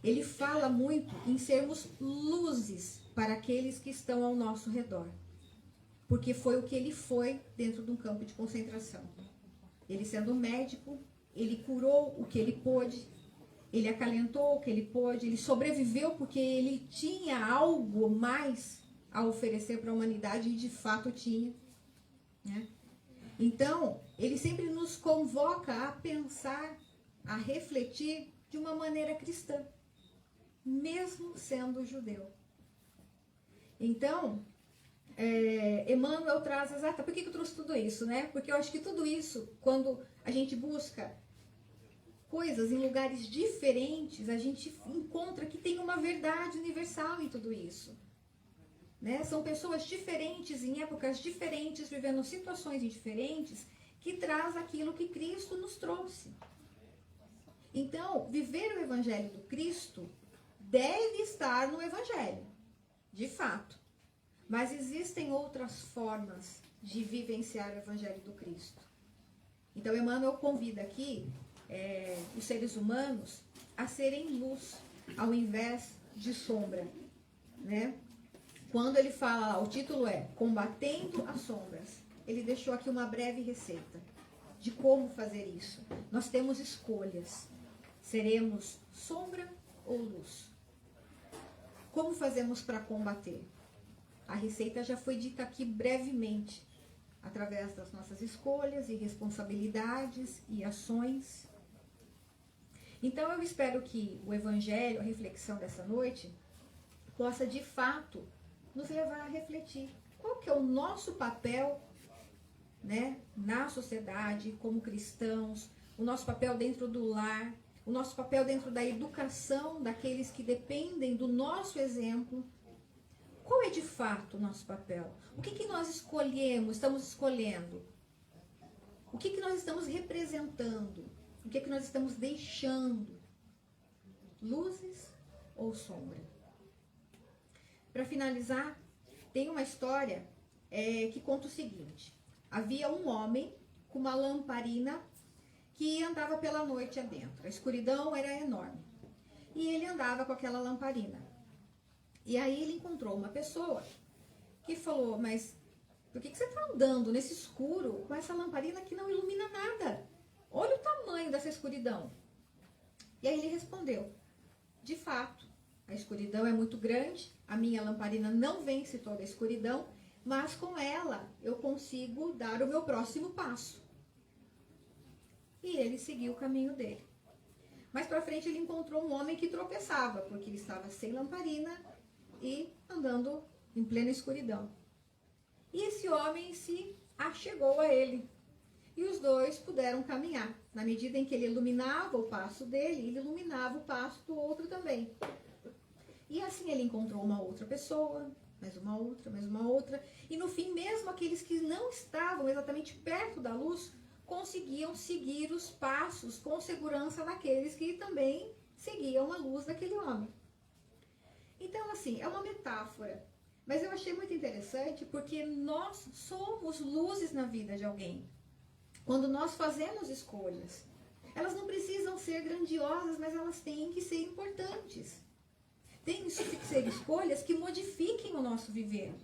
Ele fala muito em sermos luzes para aqueles que estão ao nosso redor. Porque foi o que ele foi dentro de um campo de concentração. Ele, sendo médico, ele curou o que ele pôde, ele acalentou o que ele pôde, ele sobreviveu porque ele tinha algo mais a oferecer para a humanidade, e de fato tinha. Né? Então, ele sempre nos convoca a pensar, a refletir de uma maneira cristã, mesmo sendo judeu. Então, Emmanuel traz exata. Por que eu trouxe tudo isso, né? Porque eu acho que tudo isso, quando a gente busca coisas em lugares diferentes, a gente encontra que tem uma verdade universal em tudo isso. Né? São pessoas diferentes, em épocas diferentes, vivendo situações diferentes, que traz aquilo que Cristo nos trouxe. Então, viver o Evangelho do Cristo deve estar no Evangelho, de fato. Mas existem outras formas de vivenciar o Evangelho do Cristo. Então, Emmanuel convida aqui os seres humanos a serem luz, ao invés de sombra. Né? Quando ele fala, o título é Combatendo as Sombras, ele deixou aqui uma breve receita de como fazer isso. Nós temos escolhas. Seremos sombra ou luz? Como fazemos para combater? A receita já foi dita aqui brevemente, através das nossas escolhas e responsabilidades e ações. Então eu espero que o Evangelho, a reflexão dessa noite, possa de fato nos levar a refletir qual que é o nosso papel, né, na sociedade, como cristãos, o nosso papel dentro do lar, o nosso papel dentro da educação daqueles que dependem do nosso exemplo. Qual é de fato o nosso papel? O que nós estamos escolhendo? O que nós estamos representando? O que nós estamos deixando? Luzes ou sombra? Para finalizar, tem uma história que conta o seguinte. Havia um homem com uma lamparina que andava pela noite adentro. A escuridão era enorme. E ele andava com aquela lamparina. E aí ele encontrou uma pessoa que falou, mas por que você está andando nesse escuro com essa lamparina que não ilumina nada? Olha o tamanho dessa escuridão. E aí ele respondeu, de fato, a escuridão é muito grande, a minha lamparina não vence toda a escuridão, mas com ela eu consigo dar o meu próximo passo. E ele seguiu o caminho dele. Mais para frente ele encontrou um homem que tropeçava, porque ele estava sem lamparina e andando em plena escuridão. E esse homem se achegou a ele. E os dois puderam caminhar. Na medida em que ele iluminava o passo dele, ele iluminava o passo do outro também. E assim ele encontrou uma outra pessoa, mais uma outra. E no fim, mesmo aqueles que não estavam exatamente perto da luz, conseguiam seguir os passos com segurança daqueles que também seguiam a luz daquele homem. Então, assim, é uma metáfora. Mas eu achei muito interessante porque nós somos luzes na vida de alguém. Quando nós fazemos escolhas, elas não precisam ser grandiosas, mas elas têm que ser importantes. Tem que ser escolhas que modifiquem o nosso viver.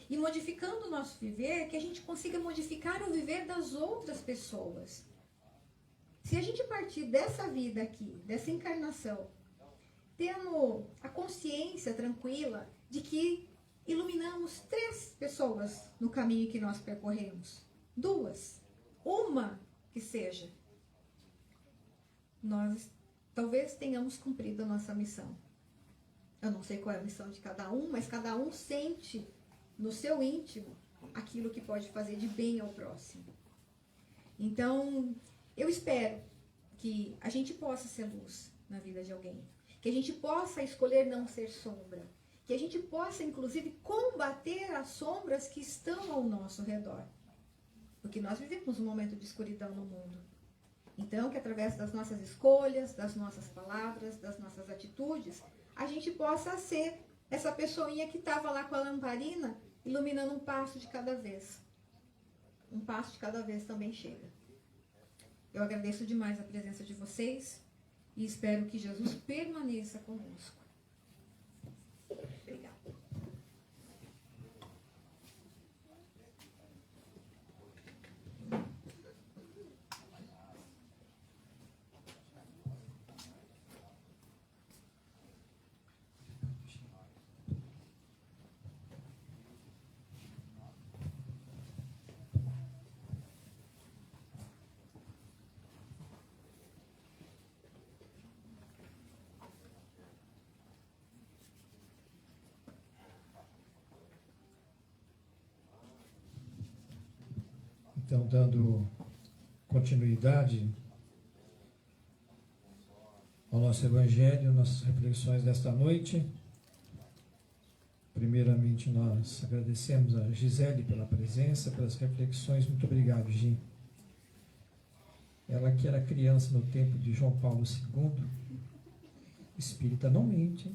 E modificando o nosso viver, que a gente consiga modificar o viver das outras pessoas. Se a gente partir dessa vida aqui, dessa encarnação, tendo a consciência tranquila de que iluminamos 3 pessoas no caminho que nós percorremos, 2, uma que seja, nós talvez tenhamos cumprido a nossa missão. Eu não sei qual é a missão de cada um, mas cada um sente no seu íntimo aquilo que pode fazer de bem ao próximo. Então, eu espero que a gente possa ser luz na vida de alguém, que a gente possa escolher não ser sombra, que a gente possa, inclusive, combater as sombras que estão ao nosso redor, porque nós vivemos um momento de escuridão no mundo. Então, que através das nossas escolhas, das nossas palavras, das nossas atitudes, a gente possa ser essa pessoinha que estava lá com a lamparina, iluminando um passo de cada vez. Um passo de cada vez também chega. Eu agradeço demais a presença de vocês e espero que Jesus permaneça conosco. Obrigada. Então, dando continuidade ao nosso Evangelho, nossas reflexões desta noite. Primeiramente, nós agradecemos a Gisele pela presença, pelas reflexões. Muito obrigado, Gi. Ela que era criança no tempo de João Paulo II, espírita não mente.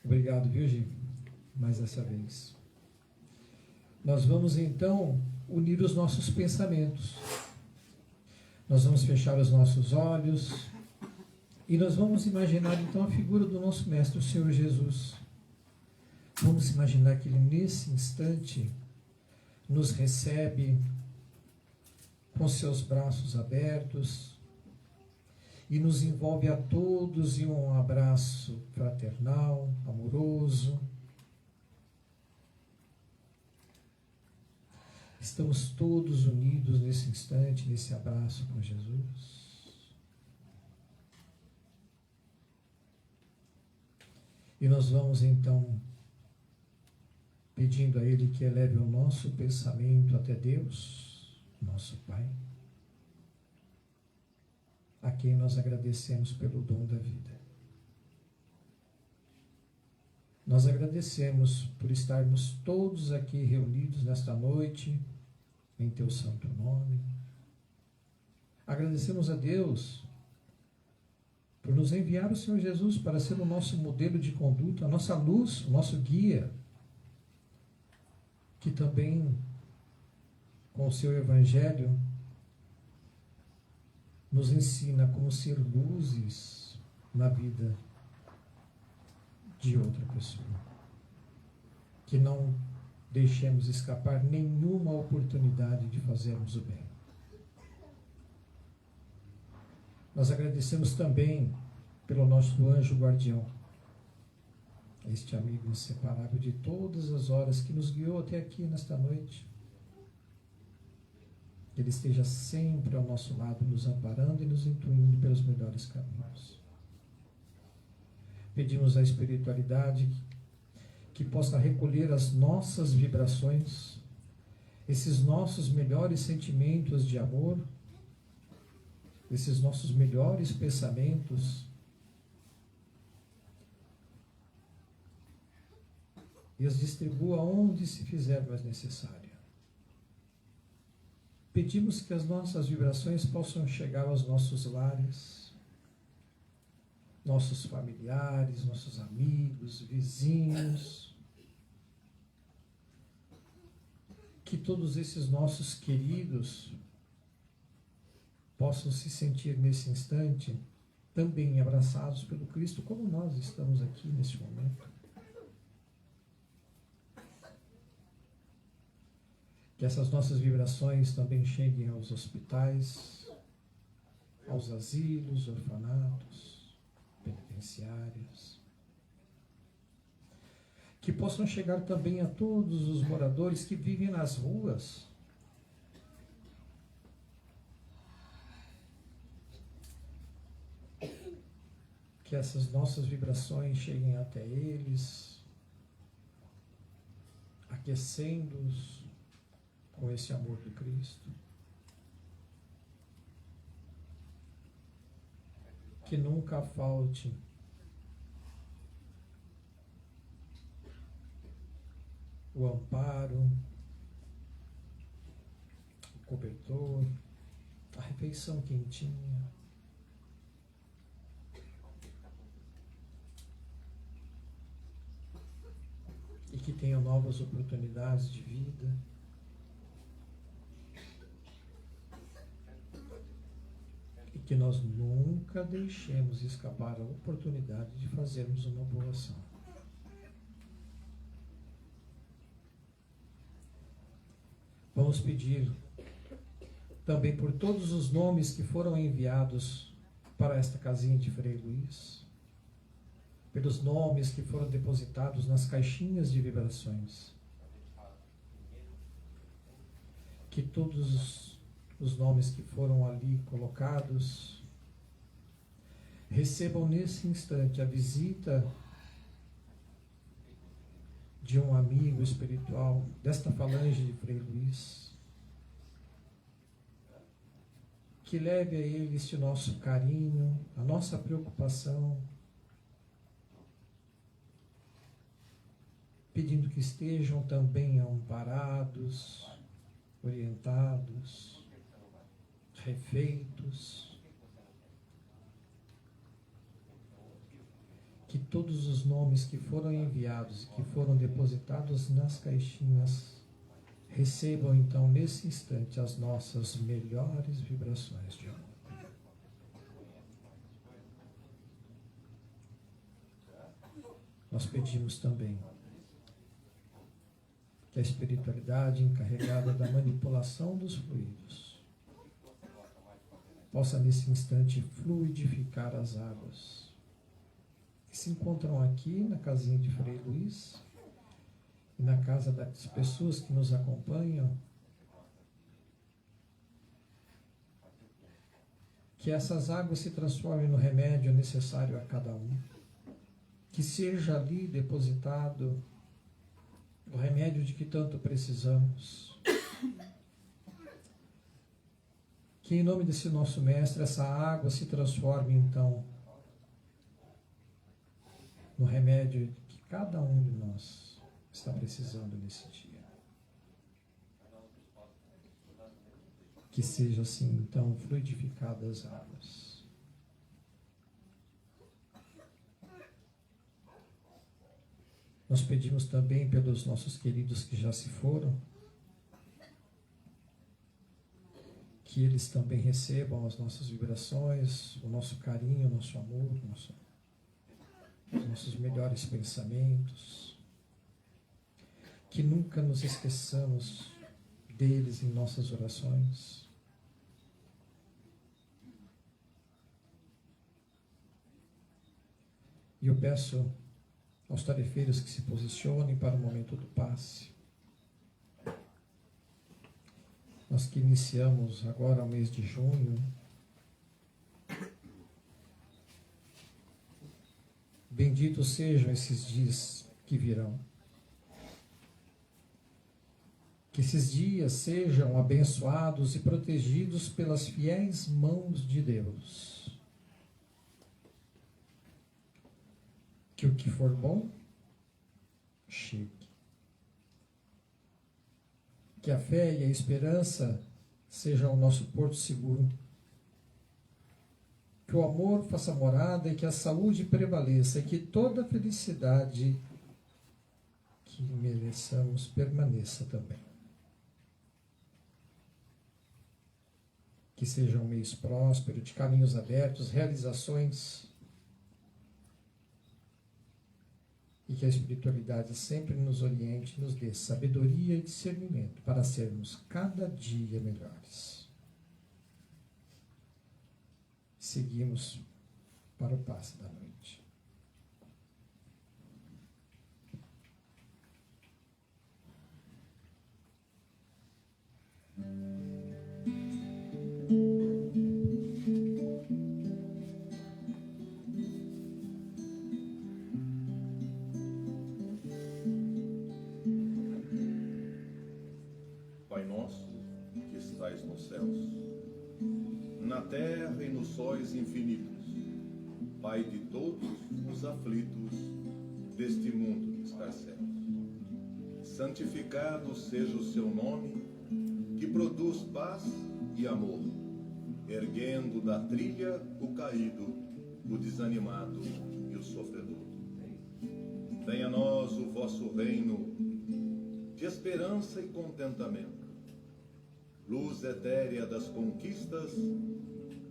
Obrigado, viu, Gi? Mais dessa vez. Nós vamos então unir os nossos pensamentos. Nós vamos fechar os nossos olhos e nós vamos imaginar então a figura do nosso Mestre, o Senhor Jesus. Vamos imaginar que Ele nesse instante nos recebe com seus braços abertos e nos envolve a todos em um abraço fraternal, amoroso. Estamos todos unidos nesse instante, nesse abraço com Jesus. E nós vamos então pedindo a Ele que eleve o nosso pensamento até Deus, nosso Pai, a quem nós agradecemos pelo dom da vida. Nós agradecemos por estarmos todos aqui reunidos nesta noite, em Teu santo nome. Agradecemos a Deus por nos enviar o Senhor Jesus para ser o nosso modelo de conduta, a nossa luz, o nosso guia, que também, com o seu Evangelho, nos ensina como ser luzes na vida de outra pessoa. Que não deixemos escapar nenhuma oportunidade de fazermos o bem. Nós agradecemos também pelo nosso anjo guardião, este amigo inseparável de todas as horas que nos guiou até aqui nesta noite. Que Ele esteja sempre ao nosso lado, nos amparando e nos intuindo pelos melhores caminhos. Pedimos à espiritualidade que possa recolher as nossas vibrações, esses nossos melhores sentimentos de amor, esses nossos melhores pensamentos, e as distribua onde se fizer mais necessário. Pedimos que as nossas vibrações possam chegar aos nossos lares, nossos familiares, nossos amigos, vizinhos, que todos esses nossos queridos possam se sentir nesse instante também abraçados pelo Cristo, como nós estamos aqui nesse momento. Que essas nossas vibrações também cheguem aos hospitais, aos asilos, orfanatos, penitenciárias. Que possam chegar também a todos os moradores que vivem nas ruas. Que essas nossas vibrações cheguem até eles, aquecendo-os com esse amor do Cristo. Que nunca falte o amparo, o cobertor, a refeição quentinha. E que tenham novas oportunidades de vida. E que nós nunca deixemos escapar a oportunidade de fazermos uma boa ação. Vamos pedir também por todos os nomes que foram enviados para esta casinha de Frei Luís, pelos nomes que foram depositados nas caixinhas de vibrações. Que todos os nomes que foram ali colocados recebam nesse instante a visita de um amigo espiritual desta falange de Frei Luís, que leve a ele este nosso carinho, a nossa preocupação, pedindo que estejam também amparados, orientados, refeitos, que todos os nomes que foram enviados e que foram depositados nas caixinhas recebam então nesse instante as nossas melhores vibrações de amor. Nós pedimos também que a espiritualidade encarregada da manipulação dos fluidos possa nesse instante fluidificar as águas que se encontram aqui na casinha de Frei Luiz e na casa das pessoas que nos acompanham. Que essas águas se transformem no remédio necessário a cada um. Que seja ali depositado o remédio de que tanto precisamos. Que em nome desse nosso Mestre, essa água se transforme então no remédio que cada um de nós está precisando nesse dia. Que seja assim então fluidificadas as águas. Nós pedimos também pelos nossos queridos que já se foram, que eles também recebam as nossas vibrações, o nosso carinho, o nosso amor, os nossos melhores pensamentos. Que nunca nos esqueçamos deles em nossas orações. E eu peço aos tarefeiros que se posicionem para o momento do passe. Nós que iniciamos agora o mês de junho, benditos sejam esses dias que virão. Que esses dias sejam abençoados e protegidos pelas fiéis mãos de Deus. Que o que for bom, chegue. Que a fé e a esperança sejam o nosso porto seguro. Que o amor faça morada e que a saúde prevaleça e que toda a felicidade que mereçamos permaneça também. Que seja um mês próspero, de caminhos abertos, realizações. E que a espiritualidade sempre nos oriente, nos dê sabedoria e discernimento para sermos cada dia melhores. Seguimos para o passe da noite. Nos céus, na terra e nos sóis infinitos, Pai de todos os aflitos deste mundo de escarcéus. Santificado seja o seu nome, que produz paz e amor, erguendo da trilha o caído, o desanimado e o sofredor. Venha a nós o vosso reino de esperança e contentamento, luz etérea das conquistas,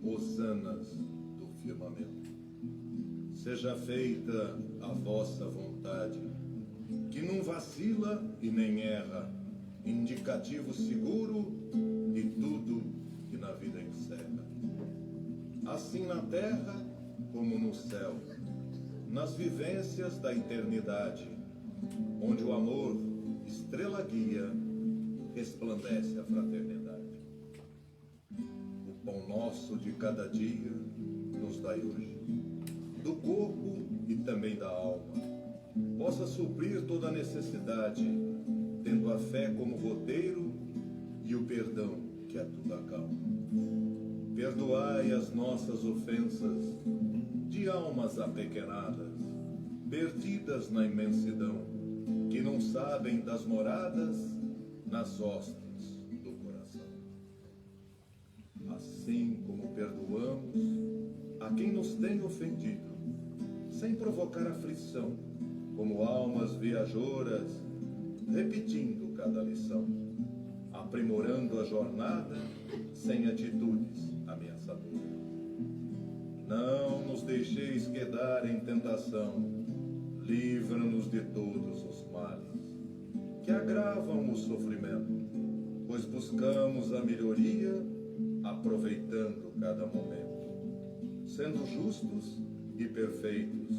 hossanas do firmamento. Seja feita a vossa vontade, que não vacila e nem erra, indicativo seguro de tudo que na vida encerra. Assim na terra como no céu, nas vivências da eternidade, onde o amor, estrela guia, resplandece a fraternidade. O pão nosso de cada dia nos dai hoje, do corpo e também da alma, possa suprir toda a necessidade, tendo a fé como roteiro e o perdão que a tudo acalma. Perdoai as nossas ofensas, de almas apequenadas, perdidas na imensidão, que não sabem das moradas nas hostes do coração. Assim como perdoamos a quem nos tem ofendido, sem provocar aflição, como almas viajoras, repetindo cada lição, aprimorando a jornada sem atitudes ameaçadoras. Não nos deixeis quedar em tentação, livra-nos de todos os males que agravam o sofrimento, pois buscamos a melhoria, aproveitando cada cada momento, sendo justos e perfeitos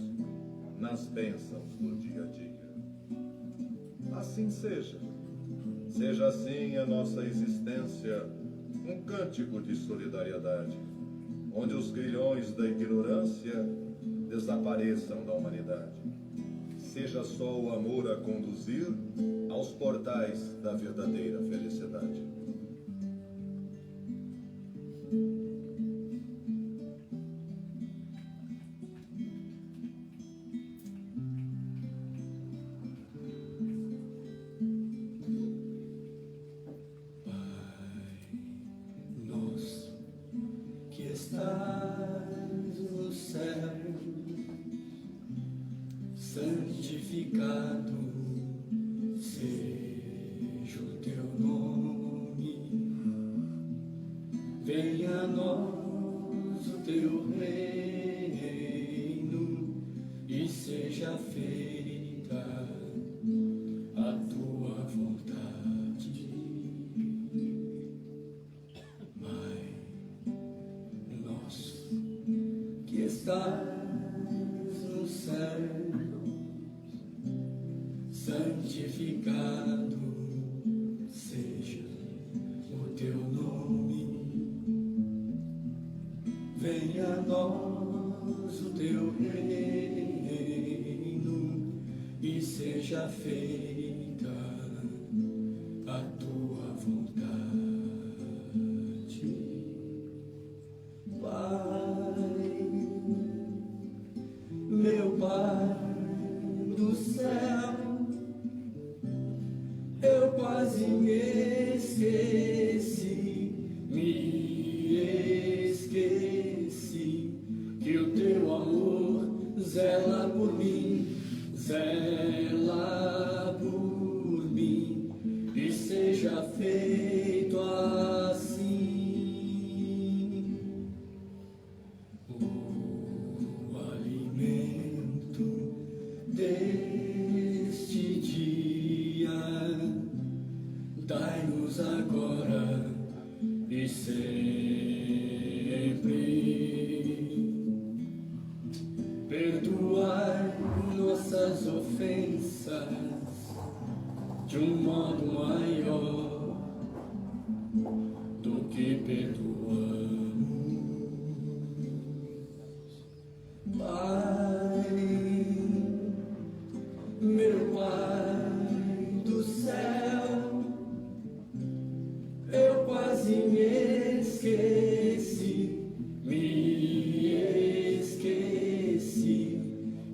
nas bênçãos do dia a dia. Assim seja. Seja assim a nossa existência um cântico de solidariedade, onde os grilhões da ignorância desapareçam da humanidade. Seja só o amor a conduzir aos portais da verdadeira felicidade. Santificado seja o teu nome, venha a nós o teu reino e seja feita a tua vontade. Pai nosso que estás no céu, santificado seja o teu nome, venha a nós o teu reino e seja feita a tua vontade. Pai, meu Pai do céu, eu quase me esqueci que o teu amor zela por mim e seja feito assim o alimento deste dia. Dai-nos agora e sempre. Perdoai nossas ofensas de um modo maior do que perdoamos. Pai, meu Pai do céu, eu quase me esqueci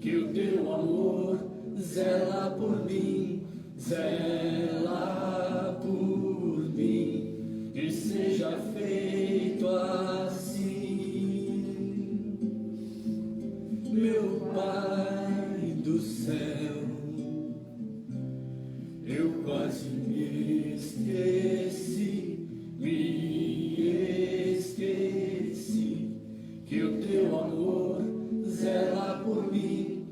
que o teu amor zela por mim e seja feito assim. Meu Pai do céu, eu quase me esqueci que o teu amor zela por mim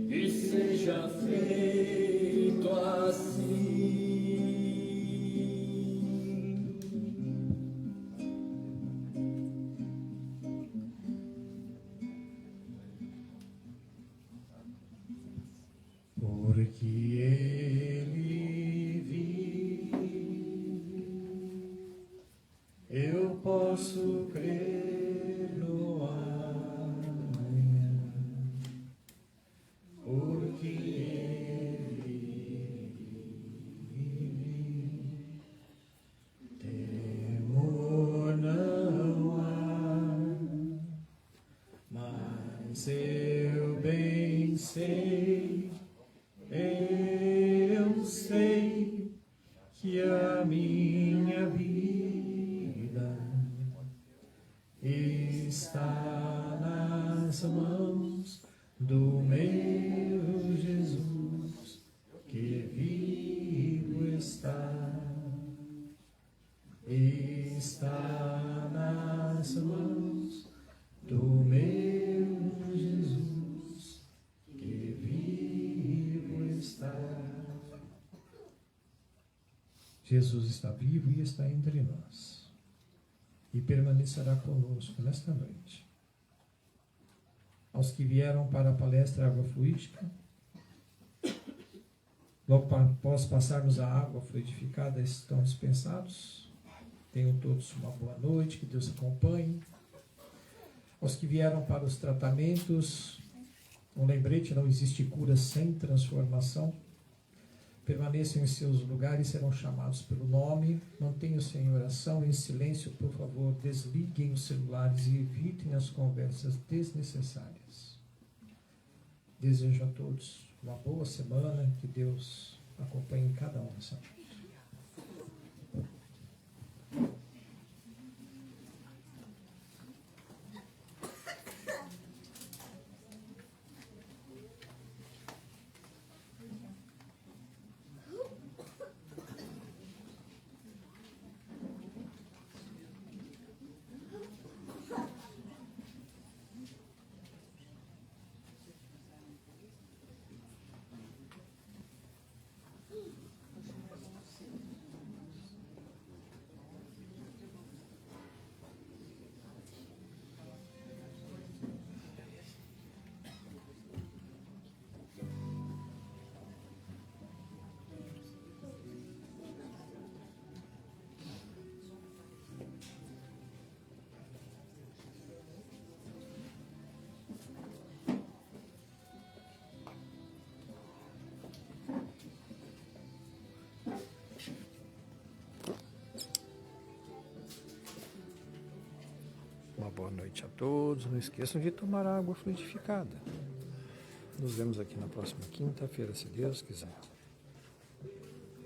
e seja feito assim. Porque Ele vive, eu posso crer no amanhã. Porque Ele vive, temor não há, mas eu bem sei, eu sei que a minha vida está nas mãos do meu Jesus, que vivo está nas mãos do meu Jesus, que vivo está. Jesus está vivo e está entre nós. E permanecerá conosco nesta noite. Aos que vieram para a palestra Água Fluídica, logo após passarmos a água fluidificada, estão dispensados. Tenham todos uma boa noite, que Deus acompanhe. Aos que vieram para os tratamentos, um lembrete: não existe cura sem transformação. Permaneçam em seus lugares, serão chamados pelo nome. Mantenham-se em oração, em silêncio, por favor. Desliguem os celulares e evitem as conversas desnecessárias. Desejo a todos uma boa semana, que Deus acompanhe cada um nessa noite. Uma boa noite a todos. Não esqueçam de tomar água fluidificada. Nos vemos aqui na próxima quinta-feira, se Deus quiser.